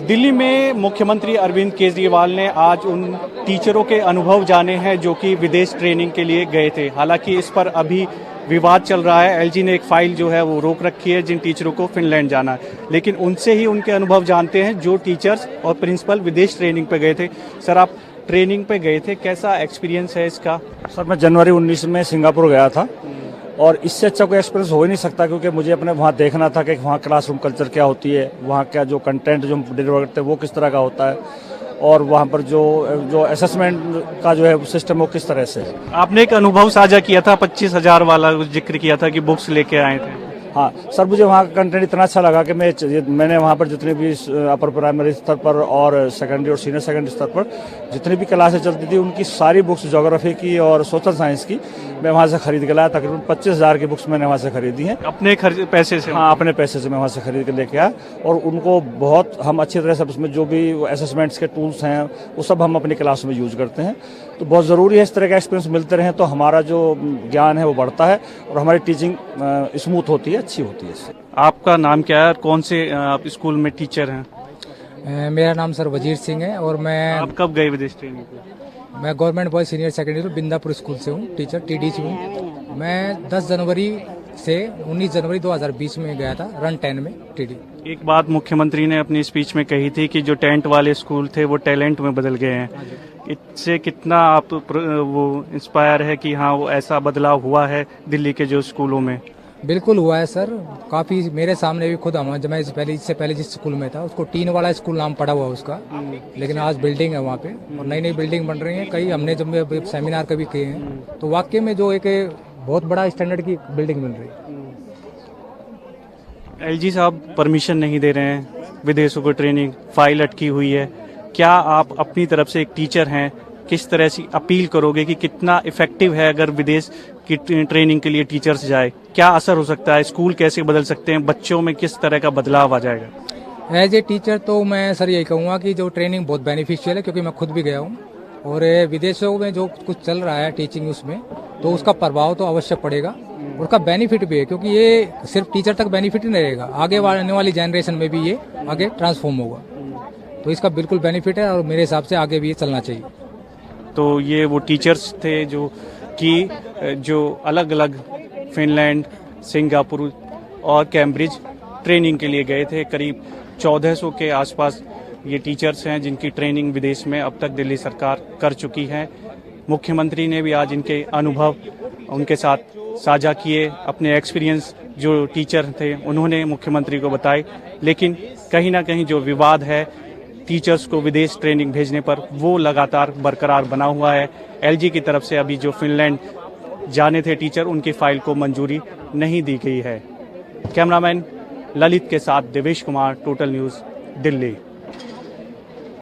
दिल्ली में मुख्यमंत्री अरविंद केजरीवाल ने आज उन टीचरों के अनुभव जाने हैं जो कि विदेश ट्रेनिंग के लिए गए थे। हालांकि इस पर अभी विवाद चल रहा है। एलजी ने एक फाइल जो है वो रोक रखी है जिन टीचरों को फिनलैंड जाना है, लेकिन उनसे ही उनके अनुभव जानते हैं जो टीचर्स और प्रिंसिपल विदेश ट्रेनिंग पे गए थे। सर, आप ट्रेनिंग पे गए थे, कैसा एक्सपीरियंस है इसका? सर, मैं जनवरी 19 में सिंगापुर गया था और इससे अच्छा कोई एक्सपीरियंस हो ही नहीं सकता, क्योंकि मुझे अपने वहाँ देखना था कि वहाँ क्लासरूम कल्चर क्या होती है, वहाँ क्या जो कंटेंट जो डिलीवर करते हैं वो किस तरह का होता है, और वहाँ पर जो असेसमेंट का जो है सिस्टम वो किस तरह से है। आपने एक अनुभव साझा किया था, 25,000 वाला जिक्र किया था कि बुक्स लेके आए थे। हाँ सर, मुझे वहाँ का कंटेंट इतना अच्छा लगा कि मैंने वहाँ पर जितने भी अपर प्राइमरी स्तर पर और सेकेंडरी और सीनियर सेकेंडरी स्तर पर जितनी भी क्लासें चलती थी उनकी सारी बुक्स ज्योग्राफी की और सोशल साइंस की मैं वहाँ से खरीद के लाया। तकरीबन 25,000 की बुक्स मैंने वहाँ से खरीदी हैं अपने पैसे से? हाँ, अपने पैसे से मैं वहाँ से खरीद के लेके आया और उनको बहुत हम अच्छी तरह से उसमें जो भी असेसमेंट्स के टूल्स हैं वो सब हम अपनी क्लास में यूज करते हैं। तो बहुत ज़रूरी है इस तरह का एक्सपीरियंस मिलते रहें तो हमारा जो ज्ञान है वो बढ़ता है और हमारी टीचिंग स्मूथ होती है, अच्छी होती है इससे। आपका नाम क्या है और कौन से आप स्कूल में टीचर हैं? मेरा नाम सर वजीर सिंह है और आप कब गए विदेश ट्रेनिंग पे? मैं government boys senior secondary Bindapur school से हूँ, टीचर टीडीसी हूँ। मैं 10 जनवरी से 19 जनवरी 2020 में गया था रन 10 में टीडी। एक बात मुख्यमंत्री ने अपनी स्पीच में कही थी कि जो टेंट वाले स्कूल थे वो टैलेंट में बदल गए हैं। इससे कितना आप वो इंस्पायर है कि हाँ वो ऐसा बदलाव हुआ है दिल्ली के जो स्कूलों में? बिल्कुल हुआ है सर, काफी मेरे सामने भी खुद हम जब मैं इससे पहले जिस स्कूल में था उसको टीन वाला स्कूल नाम पड़ा हुआ उसका, लेकिन आज बिल्डिंग है वहाँ पे और नई नई बिल्डिंग बन रही है। कई हमने जब सेमिनार कभी किए हैं तो वाकई में जो एक बहुत बड़ा स्टैंडर्ड की बिल्डिंग बन रही है। एलजी साहब परमिशन नहीं दे रहे हैं विदेशों को ट्रेनिंग, फाइल अटकी हुई है। क्या आप अपनी तरफ से एक टीचर हैं, किस तरह से अपील करोगे कि कितना इफेक्टिव है अगर विदेश की ट्रेनिंग के लिए टीचर्स जाए? क्या असर हो सकता है? स्कूल कैसे बदल सकते हैं? बच्चों में किस तरह का बदलाव आ जाएगा? एज ए टीचर तो मैं सर यही कहूँगा कि जो ट्रेनिंग बहुत बेनिफिशियल है, क्योंकि मैं खुद भी गया हूँ और विदेशों में जो कुछ चल रहा है टीचिंग उसमें तो उसका प्रभाव तो अवश्य पड़ेगा। उसका बेनिफिट भी है, क्योंकि ये सिर्फ टीचर तक बेनिफिट नहीं रहेगा, आगे आने वाली जनरेशन में भी ये आगे ट्रांसफॉर्म होगा। तो इसका बिल्कुल बेनिफिट है और मेरे हिसाब से आगे भी ये चलना चाहिए। तो ये वो टीचर्स थे जो अलग अलग फिनलैंड, सिंगापुर और कैम्ब्रिज ट्रेनिंग के लिए गए थे। करीब 1400 के आसपास ये टीचर्स हैं जिनकी ट्रेनिंग विदेश में अब तक दिल्ली सरकार कर चुकी है। मुख्यमंत्री ने भी आज इनके अनुभव उनके साथ साझा किए, अपने एक्सपीरियंस जो टीचर थे उन्होंने मुख्यमंत्री को बताए। लेकिन कहीं ना कहीं जो विवाद है टीचर्स को विदेश ट्रेनिंग भेजने पर वो लगातार बरकरार बना हुआ है। एलजी की तरफ से अभी जो फिनलैंड जाने थे टीचर उनकी फाइल को मंजूरी नहीं दी गई है। कैमरामैन ललित के साथ देवेश कुमार, टोटल न्यूज़, दिल्ली।